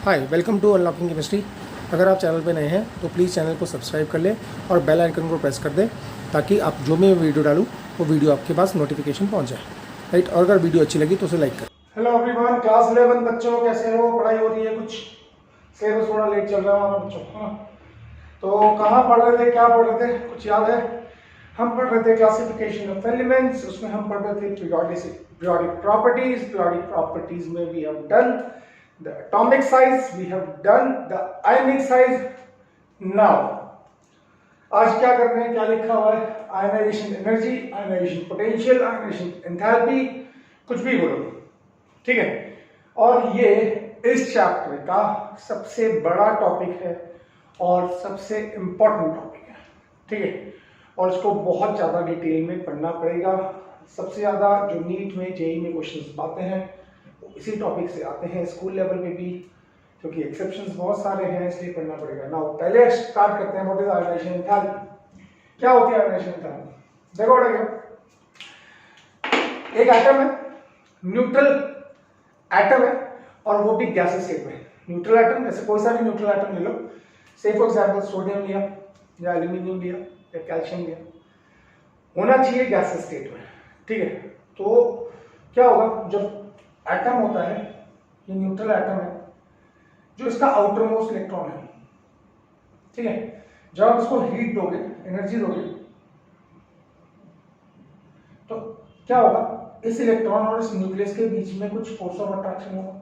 Hi welcome to unlocking chemistry. अगर आप channel पे नए हैं तो प्लीज़ चैनल को सब्सक्राइब कर लें और बेल आइकन को प्रेस कर दें ताकि आप जो मैं वीडियो डालूँ वो वीडियो आपके पास नोटिफिकेशन पहुंच जाए। राइट, और अगर वीडियो अच्छी लगी तो उसे लाइक करें। हेलो एवरीवन, क्लास 11 बच्चों कैसे हो? पढ़ाई हो रही है? कुछ सिलेबस थोड़ा लेट चल रहा है हमारा बच्चों। हाँ, तो कहाँ पढ़ रहे थे, क्या पढ़ रहे थे, कुछ याद है? हम पढ़ रहे थे क्लासिफिकेशन ऑफ एलिमेंट्स। उसमें हम पढ़ रहे थे पीरियोडिक प्रॉपर्टीज में we have done the atomic size, we have done the ionic size. Now आज क्या करते हैं, क्या लिखा हुआ है? Ionisation energy, ionisation potential, ionisation enthalpy, कुछ भी बोलो, ठीक है। और ये इस चैप्टर का सबसे बड़ा टॉपिक है और सबसे इंपॉर्टेंट टॉपिक है, ठीक है। और इसको बहुत ज्यादा डिटेल में पढ़ना पड़ेगा। सबसे ज्यादा जो नीट में, जेईई में क्वेश्चंस आते हैं वो इसी टॉपिक से आते हैं, स्कूल लेवल पे भी, क्योंकि एक्सेप्शंस बहुत सारे हैं, इसलिए पढ़ना पड़ेगा। नाउ पहले स्टार्ट करते हैं, व्हाट इज आयनाइजेशन एंथैल्पी? क्या होती है आयनाइजेशन एंथैल्पी? देखो बेटा, एक एटम है, न्यूट्रल एटम है और वो भी गैसेस स्टेट में। न्यूट्रल एटम, जैसे कोई सा भी न्यूट्रल एटम ले लो, से फॉर एग्जांपल सोडियम लिया या एल्यूमिनियम लिया या कैल्शियम लिया, होना चाहिए गैसेस स्टेट में, ठीक है। तो क्या होगा, जब एटम होता है, ये न्यूट्रल एटम है, जो इसका आउटर मोस्ट इलेक्ट्रॉन है, ठीक है, जब आप इसको हीट दोगे, एनर्जी दोगे, तो क्या होगा, इस इलेक्ट्रॉन और इस न्यूक्लियस के बीच में कुछ फोर्स ऑफ अट्रैक्शन होगा।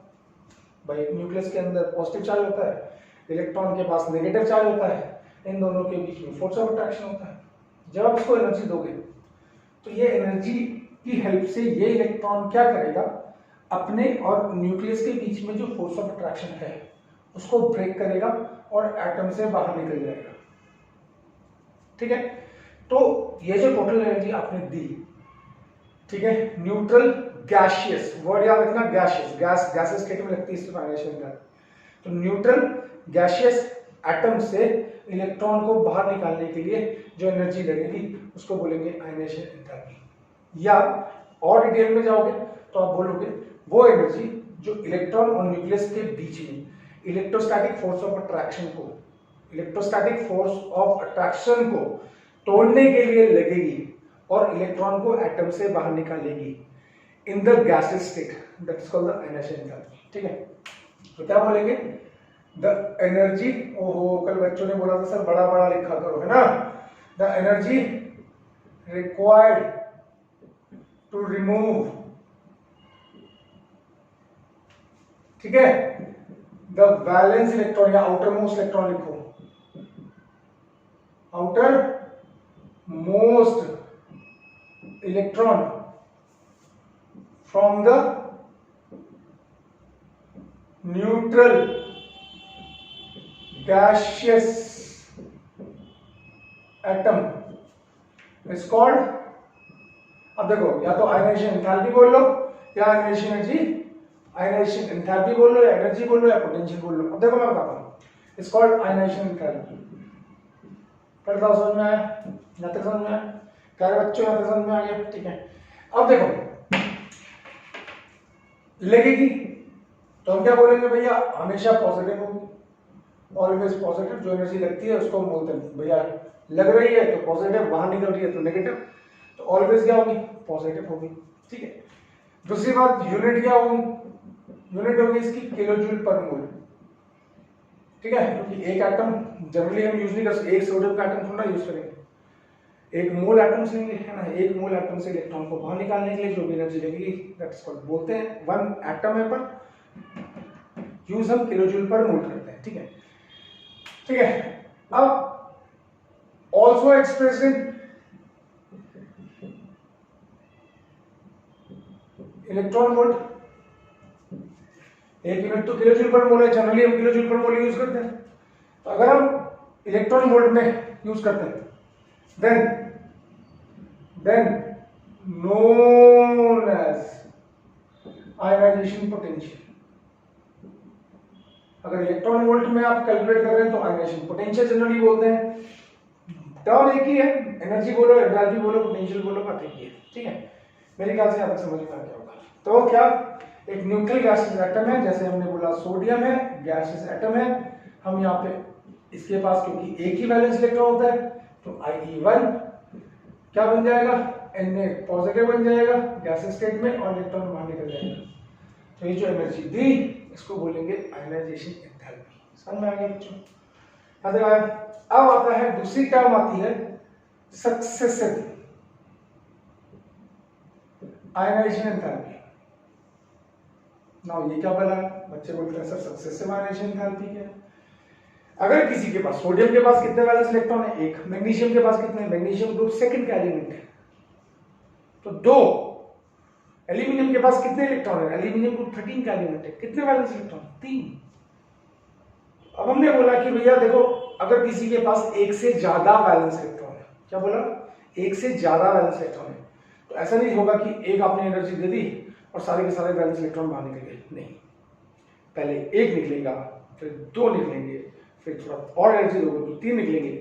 भाई न्यूक्लियस के अंदर पॉजिटिव चार्ज होता है, इलेक्ट्रॉन के पास नेगेटिव चार्ज होता है, इन दोनों के बीच में फोर्स ऑफ अट्रैक्शन होता है। जब आप इसको एनर्जी दोगे तो ये एनर्जी की हेल्प से ये इलेक्ट्रॉन क्या करेगा, अपने और न्यूक्लियस के बीच में जो फोर्स ऑफ अट्रैक्शन है उसको ब्रेक करेगा और एटम से बाहर निकल जाएगा, ठीक है। तो ये जो टोटल एनर्जी आपने दी, ठीक है, न्यूट्रल गैसियस, वर्ड याद रखना, गैसियस, गैसेस स्टेट में लगती है इसकी आयनाइजेशन का। तो न्यूट्रल गैसियस एटम से इलेक्ट्रॉन को बाहर निकालने के लिए जो एनर्जी लगेगी उसको बोलेंगे आयनाइजेशन एंथैल्पी। या और डिटेल में जाओगे तो आप बोलोगे वो एनर्जी जो इलेक्ट्रॉन और न्यूक्लियस के बीच में इलेक्ट्रोस्टैटिक फोर्स ऑफ अट्रैक्शन को, इलेक्ट्रोस्टैटिक फोर्स ऑफ अट्रैक्शन को तोड़ने के लिए लगेगी और इलेक्ट्रॉन को एटम से बाहर निकालेगी in the gases state, that is called the ionisation enthalpy, ठीक है। तो क्या बोलेंगे, द एनर्जी, ओहो कल बच्चों ने बोला था सर बड़ा बड़ा लिखा करो, है ना, the energy required to remove, ठीक है, द वैलेंस इलेक्ट्रॉन या आउटर मोस्ट इलेक्ट्रॉन लिखो, outer most electron from the neutral gaseous atom is called, अब देखो या तो आयनाइजेशन एंथैल्पी बोल लो या आयनाइजेशन एनर्जी, आयनाइजेशन एंथैल्पी बोल लो या एनर्जी बोल लो या पोटेंशियल बोल लो। अब देखो मैं बताता हूँ, इट्स कॉल्ड आयनाइजेशन एंथैल्पी। पढ़ता हूँ, समझ में आया? यहाँ तक समझ में आया? प्यारे बच्चों यहाँ तक समझ में आ गया, ठीक है। अब देखो लगेगी तो हम क्या बोलेंगे, भैया हमेशा पॉजिटिव होगी, ऑलवेज पॉजिटिव। जो एनर्जी लगती है उसको हम बोलते हैं भैया लग रही है तो पॉजिटिव, बाहर निकल रही है तो नेगेटिव, तो ऑलवेज क्या होगी, पॉजिटिव होगी, ठीक है। दूसरी बात, यूनिट क्या होगी, यूनिट होगी इसकी किलो जूल पर मोल, ठीक है, क्योंकि एक एटम जनरली हम यूज नहीं कर सकते, एक सोडियम का एटम थोड़ा यूज करेंगे, एक मोल एटम से लेंगे, है ना, एक मोल एटम से इलेक्ट्रॉन को बाहर निकालने के लिए जो भी एनर्जी लगेगी दैट इज कॉल्ड, बोलते हैं वन एटम है पर यूज हम किलो जूल पर मोल करते हैं, ठीक है, ठीक है। अब also expressed in electron volt, एक यूनिट तो किलो जूल पर मोल है, जनरली हम किलो जूल पर मोल यूज करते हैं। तो अगर हम इलेक्ट्रॉन वोल्ट में यूज करते हैं then known as ionization potential। अगर इलेक्ट्रॉन वोल्ट में आप कैलकुलेट कर रहे हैं तो आयनाइजेशन पोटेंशियल जनरली बोलते हैं। टर्म एक ही है, एनर्जी बोलो, एंथैल्पी बोलो, पोटेंशियल बोलो, बात एक ही है, ठीक है। मेरे ख्याल से आप समझ में आ गया होगा। तो क्या एक न्यूट्रल गैसेस एटम है, जैसे हमने बोला सोडियम है, गैसेस एटम है। हम यहाँ पे इसके पास क्योंकि एक ही वैलेंस इलेक्ट्रॉन होता है तो Ie1 क्या बन जाएगा, Na पॉजिटिव बन जाएगा गैसेस स्टेट में और इलेक्ट्रॉन बाहर निकल जाएगा। तो ये जो एनर्जी दी इसको बोलेंगे आयनाइजेशन एंथैल्पी। समझ में आ गया बच्चों? याद आया? अब आता है दूसरी टर्म आती है सक्सेसिव आयनाइजेशन एंथैल्पी। नाउ ये क्या बोला, बच्चे बोलते हैं सर सक्सेसिव आयनाइजेशन एंथैल्पी क्या है? अगर किसी के पास सोडियम के पास कितने वैलेंस इलेक्ट्रॉन है, एक। मैग्नीशियम के पास कितने, मैग्नीशियम ग्रुप सेकंड का एलिमेंट है तो 2। एल्यूमिनियम के पास कितने इलेक्ट्रॉन है, एल्यूमिनियम ग्रुप 13 का एलिमेंट है, कितने वैलेंस इलेक्ट्रॉन, 3। अब हमने बोला कि भैया देखो अगर किसी के पास एक से ज्यादा वैलेंस इलेक्ट्रॉन है, क्या बोला, एक से ज्यादा वैलेंस इलेक्ट्रॉन है, तो ऐसा नहीं होगा कि एक आपने एनर्जी दे दी और सारे के सारे वैलेंस इलेक्ट्रॉन बाहर निकल गए, नहीं। पहले एक निकलेगा, फिर 2 निकलेंगे, फिर थोड़ा और एनर्जी दोगे तो 3 निकलेंगे।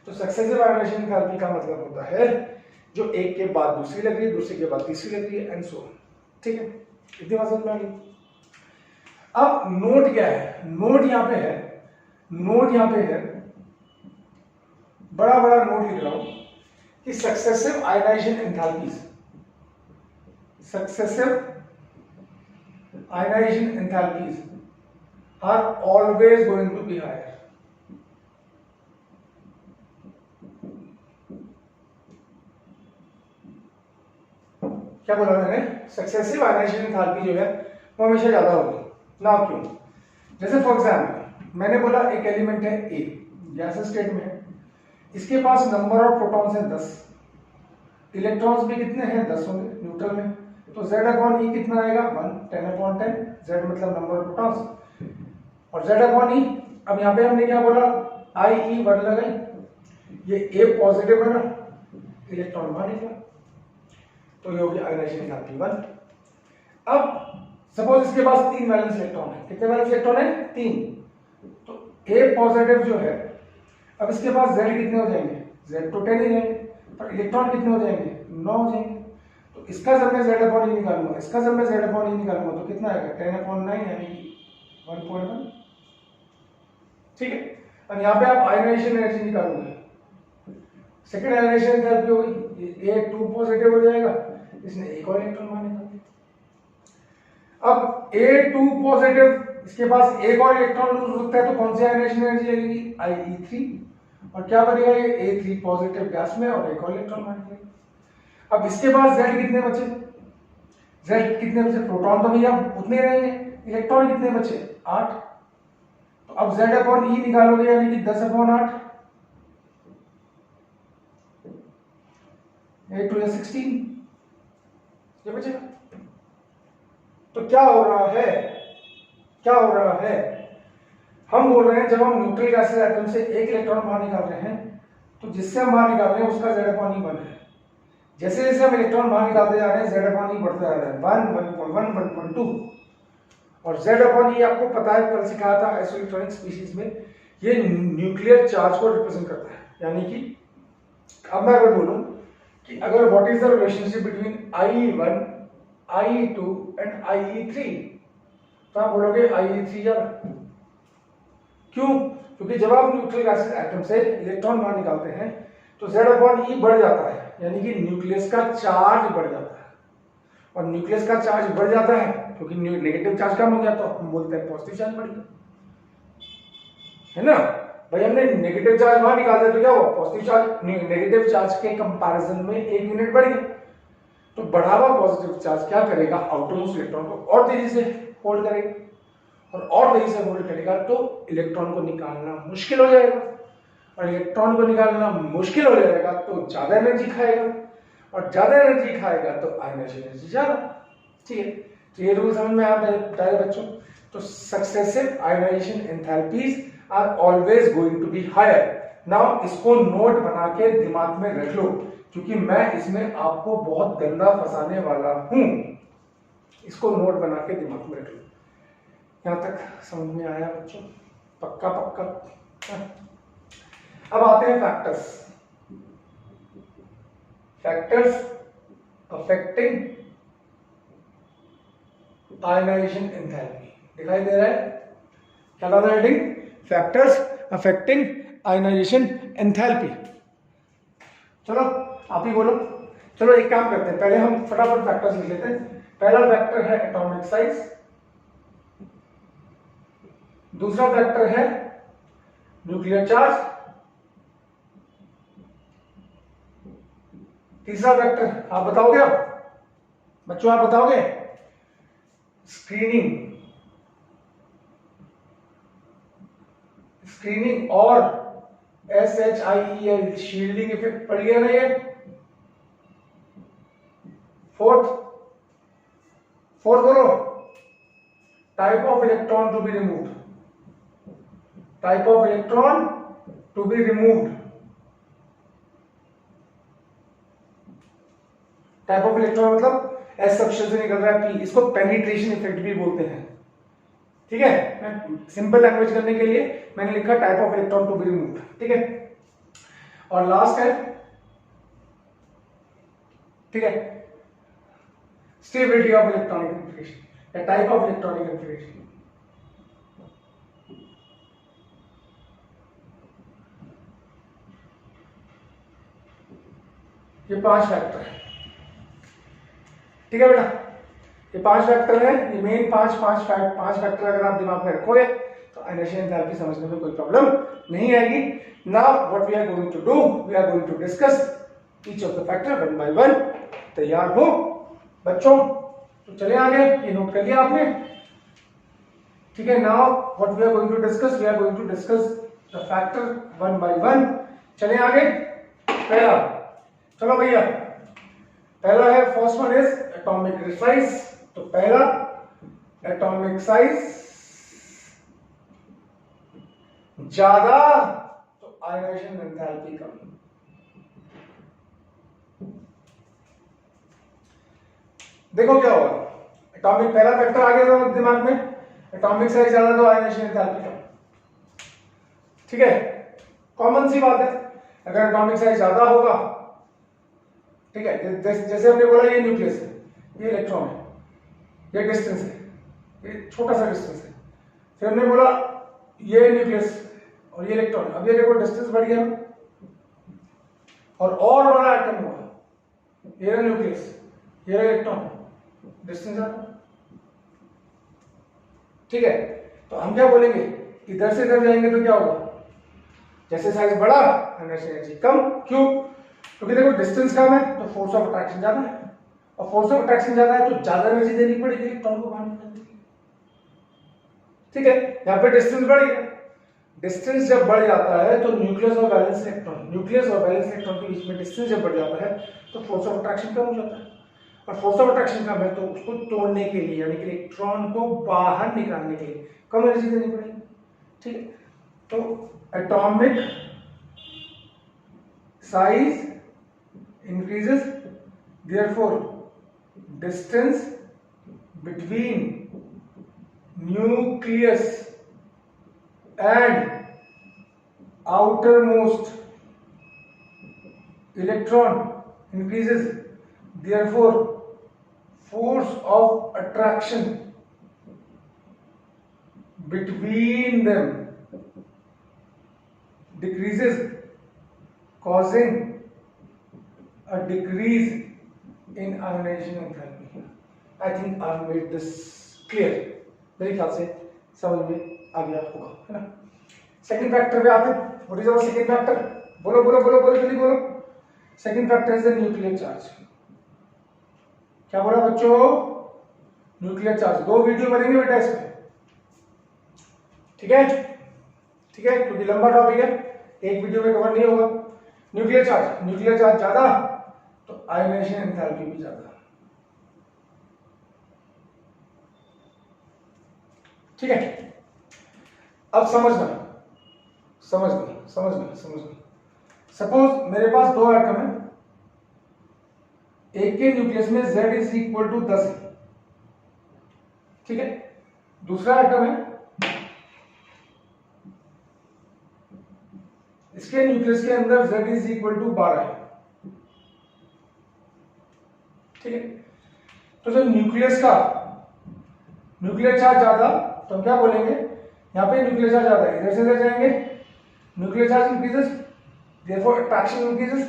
तो सक्सेसिव आयनाइजेशन एंथैल्पी का मतलब होता है जो एक के बाद दूसरी लग रही है, दूसरे के बाद तीसरी लग रही है एंड सो ऑन। ठीक है, इतनी बात समझ में आ गई। अब नोट क्या है, नोट यहां पे है, नोट यहां पे है, बड़ा बड़ा नोट लिख रहा हूं कि successive ionisation enthalpies, successive ionization enthalpies are always going to be higher. क्या बोला मैंने, सक्सेसिव आयनाइजेशन एंथैल्पी जो है वो हमेशा ज्यादा होगी ना। क्यों? जैसे फॉर एग्जाम्पल मैंने बोला एक एलिमेंट है ए, गैसेस स्टेट में है, इसके पास नंबर ऑफ प्रोटॉन्स है 10, इलेक्ट्रॉन्स भी कितने हैं, 10 होंगे न्यूट्रल में, तो Z अपॉन E कितना आएगा, 1, 10/10, Z मतलब नंबर ऑफ प्रोटॉन्स, और Z अपॉन E, अब यहाँ पे हमने क्या बोला, IE1 लगाई, ये A पॉजिटिव बना, इलेक्ट्रॉन बाहर निकला, तो ये हो गया आयनाइजेशन एंथैल्पी 1। अब सपोज इसके पास 3 वैलेंस इलेक्ट्रॉन है, कितने वैलेंस इलेक्ट्रॉन है, 3, तो A पॉजिटिव जो है, अब इसके पास Z कितने हो जाएंगे, Z तो 10 ही रहेंगे, पर इलेक्ट्रॉन कितने हो जाएंगे, 9 हो जाएंगे। तो इसका जब मैं Z अपॉन E निकालूंगा, इसका जब मैं Z अपॉन E निकालूंगा तो कितना आएगा, 10/9 यानी 1.1। ठीक है, अब यहाँ पे आप आयनाइजेशन एनर्जी निकालोगे, सेकंड आयनाइजेशन एंथैल्पी होगी, ये A2 पॉजिटिव हो जाएगा, इसने एक और इलेक्ट्रॉन बाहर निकाल दिया। अब A2 पॉजिटिव, इसके पास एक और इलेक्ट्रॉन लूज हो सकता है, तो कौन सी आयनाइजेशन एनर्जी लगेगी, IE3, और क्या बनेगा ये A3 पॉजिटिव गैस में और एक और इलेक्ट्रॉन बाहर निकलेगा। अब इसके पास Z कितने बचे, Z कितने बचे, प्रोटॉन तो भैया उतने रहेंगे, इलेक्ट्रॉन कितने बचे, 8, तो अब Z अपॉन E निकालोगे यानी कि 10/8, 8 to 16 ये बचेगा। तो क्या हो रहा है, क्या हो रहा है, हम बोल रहे हैं जब हम न्यूट्रल गैसेस एटम से एक इलेक्ट्रॉन बाहर निकाल रहे हैं तो जिससे हम बाहर निकाल रहे हैं उसका Z अपॉन E 1 है। जैसे जैसे हम इलेक्ट्रॉन बाहर निकालते जा रहे हैं Z अपॉन E बढ़ता जा रहा है, 1, 1.1, 1.2, और Z अपॉन E आपको पता है, कल सिखाया था आइसोइलेक्ट्रॉनिक स्पीशीज में, ये न्यूक्लियर चार्ज को रिप्रेजेंट करता है। यानी कि अब मैं अगर बोलूं कि अगर what is the relationship between IE1, IE2 and IE3, तो आप बोलोगे IE3 ज्यादा। क्यों? क्योंकि जब आप न्यूट्रल गैसेस एटम से इलेक्ट्रॉन बाहर निकालते हैं तो Z अपॉन E बढ़ जाता है, यानी कि न्यूक्लियस का चार्ज बढ़ जाता है, और न्यूक्लियस का चार्ज बढ़ जाता है क्योंकि नेगेटिव चार्ज कम हो गया तो हम बोलते हैं पॉजिटिव चार्ज बढ़ गया, है ना भाई। हमने नेगेटिव चार्ज बाहर निकाल दिया तो क्या हुआ, पॉजिटिव चार्ज नेगेटिव चार्ज के कंपैरिजन में 1 यूनिट बढ़ गया। तो बढ़ा हुआ पॉजिटिव चार्ज क्या करेगा, आउटरमोस्ट इलेक्ट्रॉन को और तेजी से होल्ड करेगा, और तेजी से होल्ड करेगा तो इलेक्ट्रॉन को निकालना मुश्किल हो जाएगा, और इलेक्ट्रॉन को निकालना मुश्किल हो जाएगा तो ज्यादा एनर्जी खाएगा, और ज्यादा एनर्जी खाएगा तो आयनाइजेशन एनर्जी ज्यादा। ठीक है, तो ये रूल समझ में आ जाए बच्चों। तो successive ionisation enthalpies are always going to be higher. Now इसको नोट बना के दिमाग में रख लो, क्योंकि मैं इसमें आपको बहुत गंदा फंसाने वाला हूं। इसको नोट बना के दिमाग में रख लो। यहां तक समझ में आया बच्चों? पक्का पक्का। अब आते हैं factors, factors affecting ionisation enthalpy. दिखाई दे रहा है? क्या था heading? Factors affecting ionisation enthalpy. चलो आप ही बोलो। चलो एक काम करते हैं, पहले हम फटाफट फैक्टर्स लिख लेते हैं। पहला फैक्टर है एटॉमिक साइज, दूसरा फैक्टर है न्यूक्लियर चार्ज, तीसरा फैक्टर आप बताओगे? अब बच्चों आप बताओगे? स्क्रीनिंग और SHIEL शील्डिंग इफेक्ट पढ़ लिया ना ये। फोर्थ बोलो, type of electron to be removed. Type of electron to be removed. Type of electron मतलब एस सबशेल से निकल रहा है P, इसको पेनिट्रेशन इफेक्ट भी बोलते हैं। ठीक है, सिंपल लैंग्वेज करने के लिए मैंने लिखा type of electron to be removed. ठीक है, और लास्ट है, ठीक है, स्टेबिलिटी ऑफ इलेक्ट्रॉनिक कॉन्फ़िगरेशन या टाइप ऑफ इलेक्ट्रॉनिक कॉन्फ़िगरेशन। ये 5 फैक्टर है। ठीक है बेटा, ये 5 फैक्टर है, ये मेन 5 फैक्टर अगर आप दिमाग में रखोगे तो आयनाइजेशन एंथैल्पी समझने में कोई प्रॉब्लम नहीं आएगी। Now what we are going to do, we are going to discuss each of the factor one by one. तैयार हो बच्चों? तो चले आगे, ये नोट कर लिया आपने? ठीक है, now what we are going to discuss, we are going to discuss the factor one by one. चले आगे। पहला, चलो भैया, पहला है first one is atomic size. तो पहला एटॉमिक साइज ज्यादा तो आयनाइजेशन एंथैल्पी कम। देखो क्या होगा, एटॉमिक पहला फैक्टर आ गया था दिमाग में, एटॉमिक साइज ज्यादा तो आयनाइजेशन एंथैल्पी कम। ठीक है, कॉमन सी बात है, अगर एटॉमिक साइज ज्यादा होगा, ठीक है, जैसे हमने बोला ये न्यूक्लियस है, ये इलेक्ट्रॉन है, ये डिस्टेंस है, ये छोटा सा डिस्टेंस है, फिर हमने बोला ये न्यूक्लियस और ये इलेक्ट्रॉन। अब ये देखो डिस्टेंस बढ़ गया और बड़ा एटम हुआ, ये न्यूक्लियस, ये इलेक्ट्रॉन, डिस्टेंस आता। ठीक है, तो हम क्या बोलेंगे, इधर से इधर जाएंगे तो क्या होगा, जैसे साइज बढ़ा एनर्जी कम। क्यों? क्योंकि देखो डिस्टेंस कम है तो फोर्स ऑफ अट्रैक्शन ज्यादा है, और फोर्स ऑफ अट्रैक्शन ज्यादा है तो ज्यादा एनर्जी देनी पड़ेगी इलेक्ट्रॉन को बाहर निकालने के लिए। ठीक है, यहां पे डिस्टेंस बढ़ गया। डिस्टेंस जब बढ़ जाता है तो न्यूक्लियस और वैलेंस इलेक्ट्रॉन के बीच में डिस्टेंस जब बढ़ जाता है तो फोर्स ऑफ अट्रैक्शन कम हो जाता है, और फोर्स ऑफ अट्रैक्शन कम है तो उसको तोड़ने के लिए, यानी कि इलेक्ट्रॉन को बाहर निकालने के लिए कम एनर्जी देनी पड़ेगी। ठीक है, तो atomic size increases, therefore distance between nucleus and outermost electron increases, therefore force of attraction between them decreases, causing a decrease in ionization enthalpy. I think I have made this clear. मेरे ख्याल से समझ में आ गया होगा, है ना? Second factor पे आते हैं। What is our second factor? बोलो बोलो बोलो बोलो जल्दी बोलो। Second factor is the nuclear charge. क्या बोला बच्चों? Nuclear charge. 2 वीडियो बनेंगे बेटा इसमें, ठीक है? ठीक है, क्योंकि लंबा टॉपिक है, एक वीडियो में कवर नहीं होगा। न्यूक्लियर चार्ज ज्यादा तो आयनाइजेशन एंथैल्पी भी ज्यादा। ठीक है, अब समझना। सपोज मेरे पास 2 एटम है, एक के न्यूक्लियस में Z इज इक्वल टू 10 है, ठीक है? दूसरा एटम है, इसके न्यूक्लियस के अंदर Z इज इक्वल टू 12 है, ठीक है? तो जो न्यूक्लियस का न्यूक्लियर चार्ज ज्यादा तो हम क्या बोलेंगे, यहाँ पे न्यूक्लियर चार्ज ज्यादा है, इधर से इधर जाएंगे, nuclear charge increases, therefore attraction increases,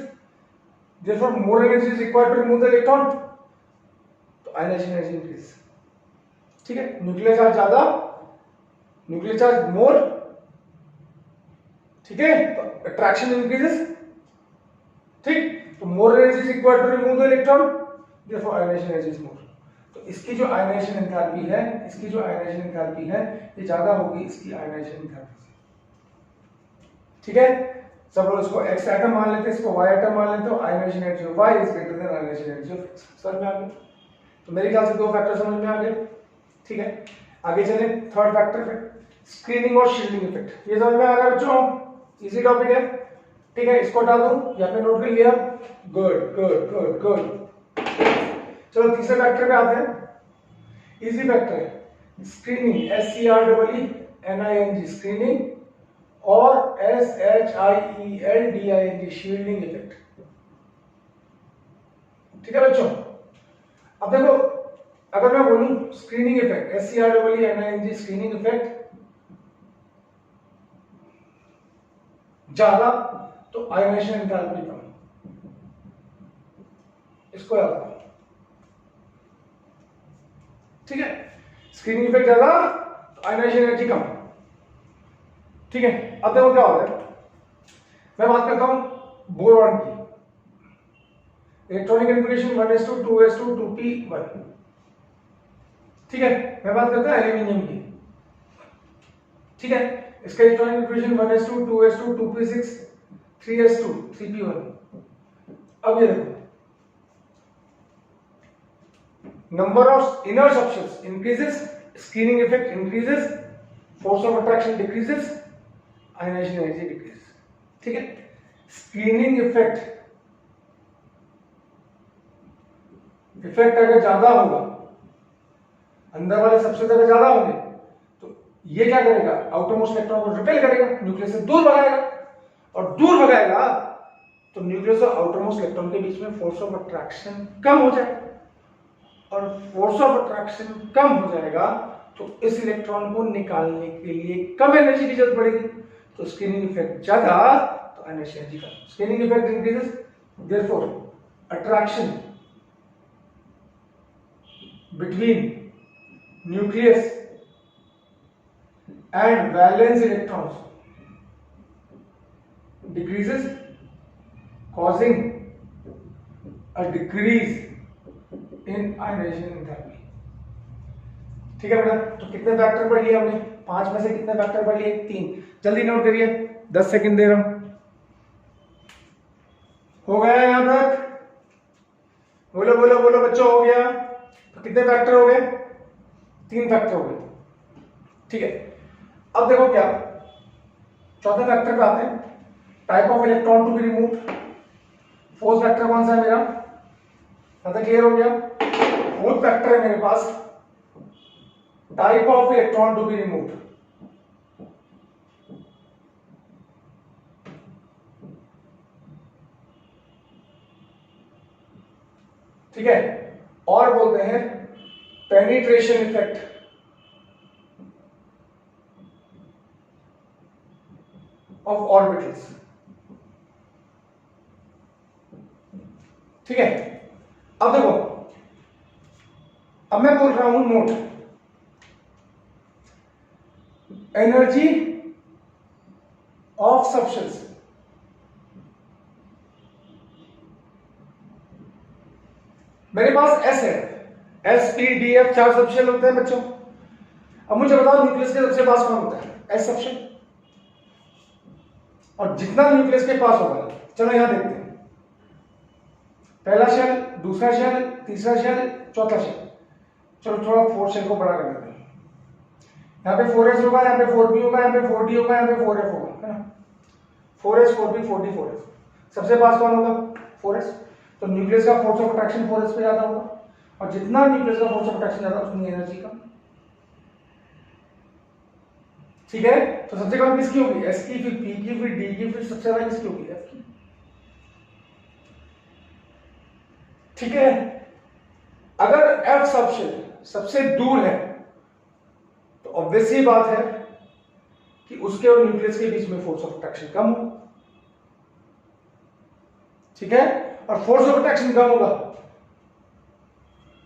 therefore more energy is required to remove the electron, तो आयनाइजेशन एनर्जी इंक्रीज। ठीक है, न्यूक्लियर चार्ज ज्यादा, न्यूक्लियर चार्ज मोर, ठीक है, तो अट्रैक्शन इंक्रीजेस, ठीक, तो more energy is required to remove the electron, therefore ionisation energy is more. तो इसकी जो आयनाइजेशन एंथैल्पी है, इसकी जो आयनाइजेशन एंथैल्पी है ये ज्यादा होगी इसकी आयनाइजेशन एंथैल्पी से। ठीक है, सब लोग इसको x एटम मान लेते हैं, इसको y एटम मान लेते हो, ionisation energy of y is greater than ionisation energy of x। समझ में आ गया? तो मेरे ख्याल से दो फैक्टर समझ में आ गए। ठीक है, आगे चलें, थर्ड फैक्टर पे स्क्रीनिंग और शील्डिंग इफेक्ट। ये समझ में आ गया बच्चों? इजी टॉपिक है। ठीक है, इसको हटा दूं, यहाँ पे नोट कर लिया, गुड गुड गुड गुड। चलो तीसरे फैक्टर पे आते हैं। इजी फैक्टर है स्क्रीनिंग, SCREENING स्क्रीनिंग, और SHIELDING शील्डिंग इफेक्ट। ठीक है बच्चों, अब देखो, अगर मैं बोलूं screening effect, SCREENING screening effect ज्यादा तो आयनाइजेशन एंथैल्पी कम, इसको याद रखो। ठीक है, स्क्रीनिंग इफेक्ट ज्यादा तो आयनाइजेशन एनर्जी कम। ठीक है, अब देखो क्या होता है, मैं बात करता हूं बोरॉन की, electronic configuration 1s2 2s2 2p1। ठीक है, मैं बात करता हूं एल्यूमिनियम की। ठीक है, इसका electronic configuration 1s2 2s2 2p6 3s2 3p1। अब ये देखो, number of inner substance increases, screening effect increases, force of attraction decreases, ionization energy decreases। ठीक है, स्क्रीनिंग इफेक्ट अगर ज्यादा होगा, अंदर वाले सबसे ज्यादा होंगे, तो ये क्या करेगा, आउटरमोस्ट इलेक्ट्रॉन को रिपेल करेगा, न्यूक्लियस से दूर भगाएगा, और दूर भगाएगा तो न्यूक्लियस और आउटरमोस्ट इलेक्ट्रॉन के बीच में फोर्स ऑफ अट्रैक्शन कम हो जाएगा, और फोर्स ऑफ अट्रैक्शन कम हो जाएगा तो इस इलेक्ट्रॉन को निकालने के लिए कम एनर्जी की जरूरत पड़ेगी। तो स्क्रीनिंग इफेक्ट ज्यादा तो energy energy come. Screening effect increases, therefore attraction between nucleus and valence electrons decreases, causing a decrease in ionization enthalpy। ठीक है बेटा, तो कितने फैक्टर पढ़ लिए हमने? 5 में से कितने फैक्टर पढ़ लिए? 3। जल्दी नोट करिए, 10 सेकंड दे रहा हूं। हो गया यहां तक? बोलो बोलो बोलो बच्चों, हो गया? तो कितने फैक्टर हो गए? 3 फैक्टर हो गए। ठीक है, अब देखो क्या, चौथे फैक्टर पे आते हैं, type of electron to be removed. Fourth factor कौन सा है मेरा? क्लियर हो गया? फोर्थ फैक्टर है मेरे पास type of electron to be removed. ठीक है, और बोलते हैं पेनिट्रेशन इफेक्ट ऑफ ऑर्बिटल्स। ठीक है, अब देखो, अब मैं बोल रहा हूं नोट, एनर्जी ऑफ सब्सटेंस, मेरे पास एस है, S P D F 4 subshell होते हैं बच्चों। अब मुझे बताओ न्यूक्लियस के सबसे पास कौन होता है? S subshell. और जितना न्यूक्लियस के पास होगा, चलो यहां देखते हैं, पहला शेल, दूसरा शेल, तीसरा शेल, चौथा शेल। चलो थोड़ा फोर्थ शेल को बड़ा कर देते हैं। यहाँ पे 4s होगा, यहाँ पे 4p होगा, यहाँ पे 4d होगा, यहाँ पे 4f होगा, है ना? 4s 4p 4d 4s। सबसे पास कौन होगा? 4s। तो न्यूक्लियस का फोर्स ऑफ अट्रैक्शन 4s पे ज्यादा होगा, और जितना न्यूक्लियस का फोर्स ऑफ अट्रैक्शन ज्यादा उतनी एनर्जी कम। ठीक है, तो सबसे कम किसकी होगी? एस की, फिर पी की, फिर डी की, फिर सबसे ज्यादा किसकी होगी? एफ की। ठीक है, अगर एफ सबशेल सबसे दूर है ऑब्वियस ही बात है कि उसके और न्यूक्लियस के बीच में फोर्स ऑफ अट्रैक्शन कम हो, ठीक है। और फोर्स ऑफ अट्रैक्शन कम होगा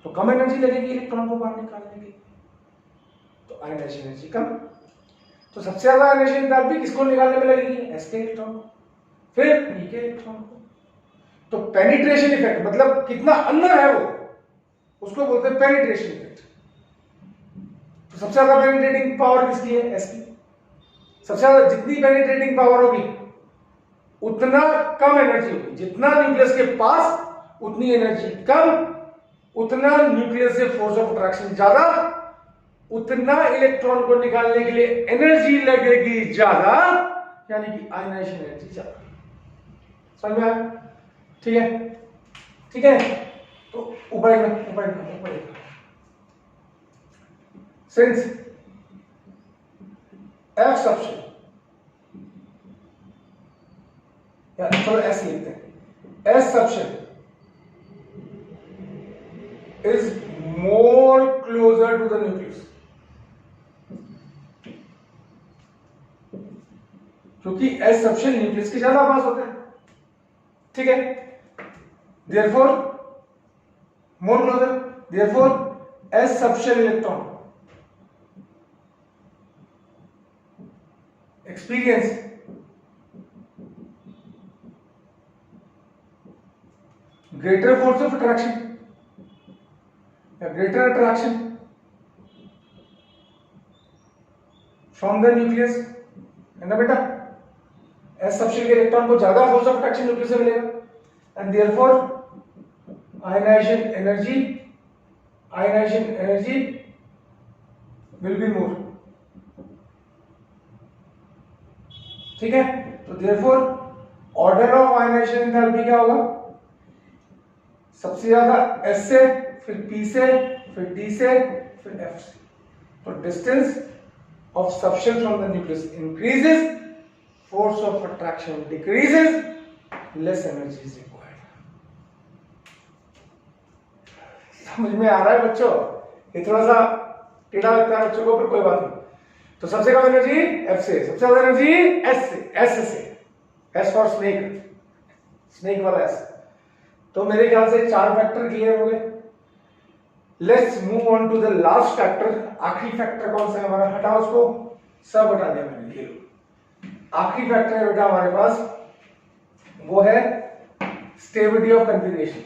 तो कम एनर्जी लगेगी इलेक्ट्रॉन को बाहर निकालने की, तो आयनाइजेशन एनर्जी कम। तो सबसे ज्यादा आयनाइजेशन एनर्जी किसको निकालने में लगेगी? एस के इलेक्ट्रॉन को, फिर पी के इलेक्ट्रॉन को। तो पेनिट्रेशन इफेक्ट मतलब कितना अंदर है वो, उसको बोलते हैं पेनिट्रेशन इफेक्ट। तो सबसे ज्यादा पेनिट्रेटिंग पावर किसकी है? एस की। सबसे ज्यादा जितनी पेनिट्रेटिंग पावर होगी उतना कम एनर्जी होगी, जितना न्यूक्लियस के पास उतनी एनर्जी कम, उतना न्यूक्लियस से फोर्स ऑफ अट्रैक्शन ज्यादा, उतना इलेक्ट्रॉन को निकालने के लिए एनर्जी लगेगी ज्यादा, यानी कि आयनाइजेशन एनर्जी ज्यादा। समझ में आया? ठीक है, ठीक है। तो ऊपर सिंस एफ सबशेल, या थोड़ा एस लिखते हैं, S subshell is more closer to the nucleus, क्योंकि एस सबशेल न्यूक्लियस के ज्यादा पास होते हैं, ठीक है। therefore more closer, therefore S subshell electron experience greater force of attraction, a greater attraction from the nucleus, है ना बेटा? एस सबशेल के इलेक्ट्रॉन को ज्यादा फोर्स ऑफ अट्रैक्शन न्यूक्लियस से मिलेगा, and therefore ionisation energy will be more, ठीक है। तो therefore order of ionisation enthalpy क्या होगा? सबसे ज्यादा एस से, फिर पी से, फिर डी से, फिर एफ से। तो distance of subshell from the nucleus increases, force of attraction decreases, less energy is required. समझ में आ रहा है बच्चों? ये थोड़ा सा टेढ़ा लगता है बच्चों को, पर कोई बात नहीं। तो सबसे कम एनर्जी एफ से, सबसे ज्यादा एनर्जी एस से, एस फॉर स्नेक वाला एस। तो मेरे ख्याल से 4 फैक्टर क्लियर हो गए। Let's move on to the last factor. आखिरी फैक्टर कौन सा है हमारा? हटाओ उसको, सब हटा दिया मैंने, ये लो। आखिरी फैक्टर है बेटा हमारे पास, वो है स्टेबिलिटी ऑफ कॉन्फ़िगरेशन।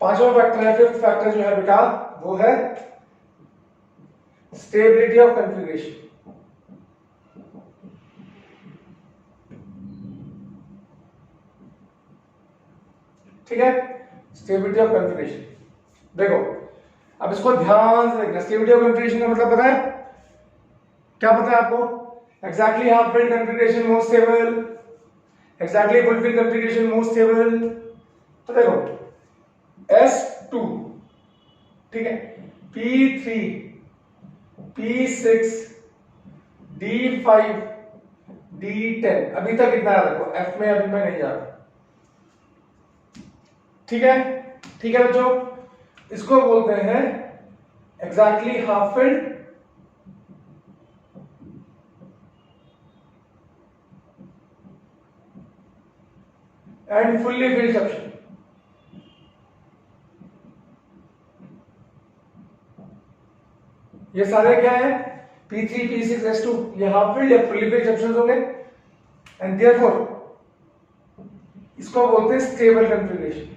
पांचवा फैक्टर है, फिफ्थ फैक्टर जो है बेटा, वो है स्टेबिलिटी ऑफ कॉन्फ़िगरेशन। ठीक है, स्टेबिलिटी ऑफ कॉन्फ़िगरेशन। देखो अब इसको ध्यान से देखना। स्टेबिलिटी ऑफ कॉन्फ़िगरेशन का मतलब पता है क्या? पता है आपको? Exactly half filled configuration most stable, exactly full field configuration most stable. तो देखो S2, ठीक है, P3, P6, D5, D10। अभी तक इतना याद रखो, F में अभी मैं नहीं जा रहा, ठीक है? ठीक है बच्चों, इसको बोलते हैं exactly half filled and fully filled subshell. ये सारे क्या है? P3, P6, S2, ये हाफ फिल्ड या फुल्ली फिल्ड सबशेल्स होंगे, एंड देयरफॉर इसको बोलते हैं स्टेबल कॉन्फ़िगरेशन।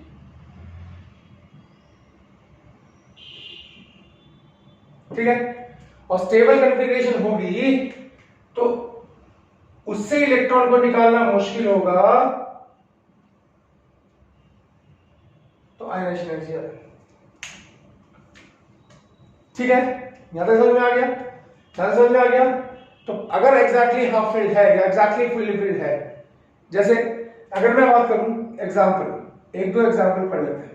ठीक है, और स्टेबल कॉन्फ़िगरेशन होगी तो उससे इलेक्ट्रॉन को निकालना मुश्किल होगा, तो आयनाइजेशन एनर्जी आ जाएगी। ठीक है, यहां तक समझ में आ गया? समझ में आ गया? तो अगर एग्जैक्टली हाफ फील्ड है या एग्जैक्टली फुल्ली फील्ड है, जैसे अगर मैं बात करूं एग्जांपल, एक दो एग्जांपल पढ़ लेते हैं।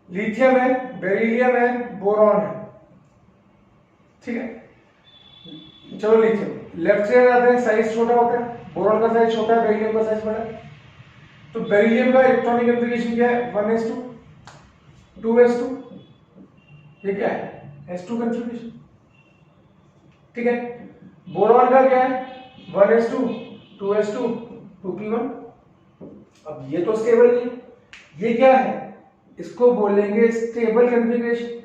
लिथियम है, बेरिलियम है, बोरॉन है, ठीक है। चलो लिथियम लेफ्ट से जाते हैं, साइज छोटा होता है, बोरॉन का साइज छोटा है, बेरिलियम का साइज बड़ा है। तो बेरिलियम का इलेक्ट्रॉनिक कॉन्फ़िगरेशन क्या है? 1s2, 2s2, ये क्या है s2 कंफिग्रेशन, ठीक है। बोरॉन का क्या है 1s2 2s2 2p1। अब ये तो स्टेबल नहीं है, ये क्या है, इसको बोलेंगे स्टेबल कंफिग्रेशन।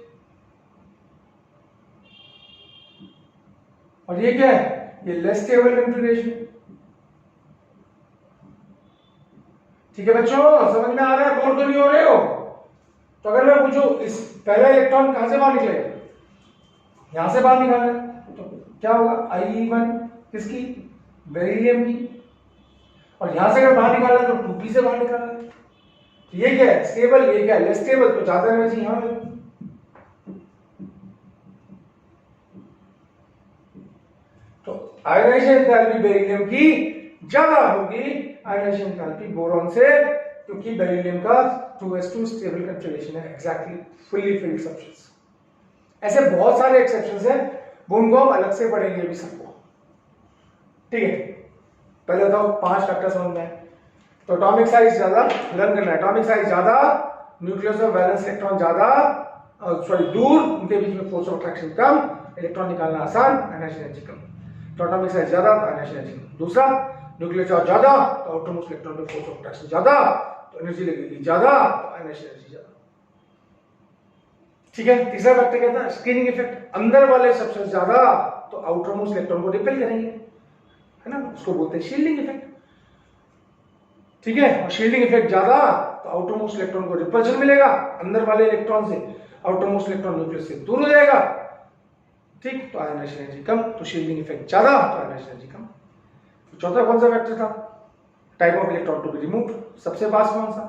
और ये क्या है, ये लेस स्टेबल कंफिग्रेशन। ठीक है बच्चों, समझ में आ रहा है, बोर तो नहीं हो रहे हो? तो अगर मैं पूछूं इस पहला इलेक्ट्रॉन कहां से बाहर निकलेगा, यहां से बाहर निकालना है, तो क्या होगा I1 किसकी, बेरिलियम की, और यहां से अगर बाहर निकालना है तो 2p से बाहर निकालना है। तो ये क्या है स्टेबल, ये क्या है लेस स्टेबल, तो ज्यादा एनर्जी यहां है। तो आयोनाइजेशन एंथैल्पी बेरिलियम की ज्यादा होगी आयोनाइजेशन एंथैल्पी बोरॉन से, क्योंकि बेरिलियम का 2s2 स्टेबल कंफिग्रेशन है, एग्जैक्टली फुल्ली फिल्ड सब्सटेंस। ऐसे बहुत सारे एक्सेप्शंस हैं, वो उनको हम अलग से पढ़ेंगे अभी सबको, ठीक है। पहले बताओ 5 फैक्टर समझ में। तो एटॉमिक साइज ज्यादा लर्न करना है, एटॉमिक साइज ज्यादा, न्यूक्लियस और वैलेंस इलेक्ट्रॉन ज्यादा, सॉरी दूर, उनके बीच में force of attraction come, electron निकालना आसान, आयोनाइजेशन एनर्जी कम। तो एटॉमिक साइज ज्यादा, आयोनाइजेशन एनर्जी कम। दूसरा, न्यूक्लियर चार्ज ज्यादा, तो आउटरमोस्ट इलेक्ट्रॉन पे फोर्स ऑफ अट्रैक्शन ज्यादा, तो एनर्जी लगेगी ज्यादा, तो आयोनाइजेशन एनर्जी ज्यादा, ठीक है। तीसरा फैक्टर कहता है स्क्रीनिंग इफेक्ट, अंदर वाले सब्सटेंस ज्यादा तो आउटरमोस्ट इलेक्ट्रॉन को रिपेल करेंगे, है ना, उसको बोलते हैं शील्डिंग इफेक्ट, ठीक है। और शील्डिंग इफेक्ट ज्यादा तो आउटरमोस्ट इलेक्ट्रॉन को रिपल्शन मिलेगा अंदर वाले इलेक्ट्रॉन से, आउटरमोस्ट इलेक्ट्रॉन न्यूक्लियस से दूर हो जाएगा, ठीक। तो आयोनाइजेशन एनर्जी कम, तो शील्डिंग इफेक्ट ज्यादा तो आयोनाइजेशन एनर्जी कम। तो चौथा कौन सा फैक्टर था, type of electron to be removed, सबसे पास कौन सा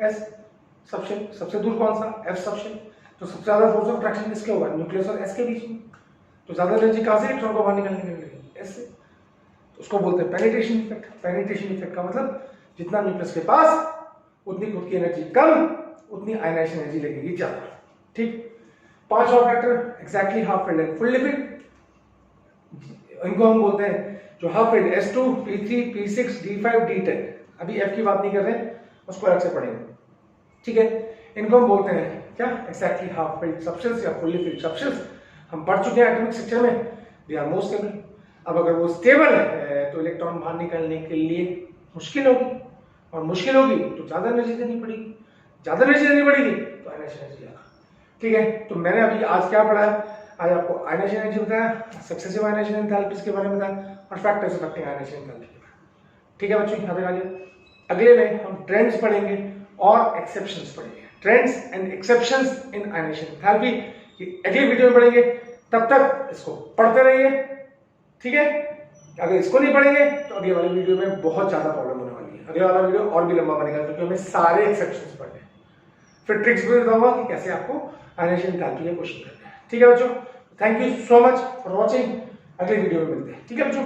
s सबशेल, सबसे दूर कौन सा f सबशेल। तो सबसे ज्यादा फोर्स ऑफ अट्रैक्शन किसके होगा, न्यूक्लियस और s के बीच में, तो ज्यादा एनर्जी कहां से इलेक्ट्रॉन को बाहर निकालने के लिए मिलेगी, s से। तो उसको बोलते हैं पेनिट्रेशन इफेक्ट। पेनिट्रेशन इफेक्ट का मतलब जितना न्यूक्लियस के पास उतनी खुद की एनर्जी कम, उतनी आयनाइजेशन एनर्जी लगेगी ज्यादा, ठीक। 5 और factor exactly half filled and full lipid, इनको हम बोलते हैं जो half filled S2 P3 P6 D5 D10, अभी F की बात नहीं कर रहे हैं, उसको अलग से पढ़ेंगे, ठीक है। इनको हम बोलते हैं क्या, एग्जैक्टली हाफ फिल्ड सब्सटेंस या फुल्ली फिल्ड सब्सटेंस। हम पढ़ चुके हैं एटॉमिक स्ट्रक्चर में, दे आर मोर स्टेबल। अब अगर वो स्टेबल है तो इलेक्ट्रॉन बाहर निकालने के लिए मुश्किल होगी, और मुश्किल होगी तो ज्यादा एनर्जी देनी पड़ेगी, ज्यादा एनर्जी देनी पड़ेगी तो आयनाइजेशन एनर्जी ज्यादा, ठीक है। तो मैंने अभी आज क्या पढ़ा है, आज आपको आयनाइजेशन एनर्जी बताया, सक्सेसिव आयनाइजेशन एंथैल्पीज के बारे में बताया, और फैक्टर्स अफेक्टिंग आयनाइजेशन एंथैल्पी के बारे में, ठीक है बच्चों, याद रखा लीजिए। अगले में हम ट्रेंड्स पढ़ेंगे और एक्सेप्शंस पढ़ेंगे, trends and exceptions in ionisation enthalpy, ये अगली वीडियो में पढ़ेंगे। तब तक इसको पढ़ते रहिए, ठीक है। अगर इसको नहीं पढ़ेंगे तो अगले वाली वीडियो में बहुत ज्यादा प्रॉब्लम होने वाली है, अगला वाला वीडियो और भी लंबा बनेगा, क्योंकि हमें सारे एक्सेप्शंस पढ़ने हैं, फिर ट्रिक्स भी बताऊंगा कि कैसे आपको आयनाइजेशन एंथैल्पी का क्वेश्चन करना है, ठीक है बच्चों। Thank you so much for watching, अगले वीडियो में मिलते हैं, ठीक है बच्चों।